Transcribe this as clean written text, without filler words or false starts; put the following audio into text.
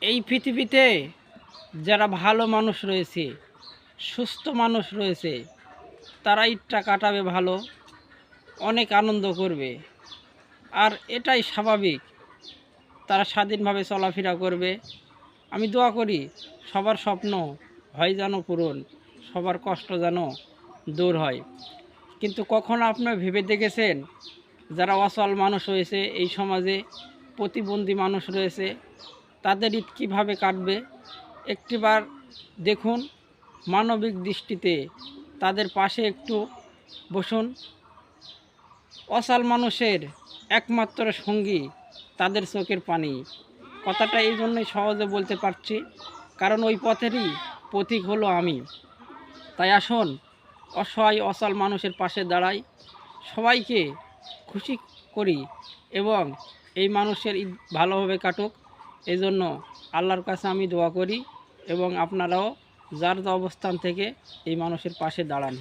এই পৃথিবীতে যারা ভালো মানুষ রয়েছে, সুস্থ মানুষ রয়েছে, তারা ঈদটা কাটাবে ভালো, অনেক আনন্দ করবে। আর এটাই স্বাভাবিক, তারা স্বাধীনভাবে চলাফেরা করবে। আমি দোয়া করি সবার স্বপ্ন হয় যেন পূরণ, সবার কষ্ট যেন দূর হয়। কিন্তু কখনো আপনারা ভেবে দেখেছেন যারা অচল মানুষ রয়েছে এই সমাজে, প্রতিবন্ধী মানুষ রয়েছে, তাদের ঈদ কীভাবে কাটবে? একটিবার দেখুন, মানবিক দৃষ্টিতে তাদের পাশে একটু বসুন। অচল মানুষের একমাত্র সঙ্গী তাদের চোখের পানি। কথাটা এই জন্যই সহজে বলতে পারছি, কারণ ওই পথেরই পথিক হলো আমি। তাই আসুন অসহায় অচল মানুষের পাশে দাঁড়াই, সবাইকে খুশি করি এবং এই মানুষের ঈদ ভালোভাবে কাটুক। এই জন্য আল্লাহর কাছে আমি দোয়া করি এবং আপনারাও যার যা অবস্থান থেকে এই মানুষের পাশে দাঁড়ান।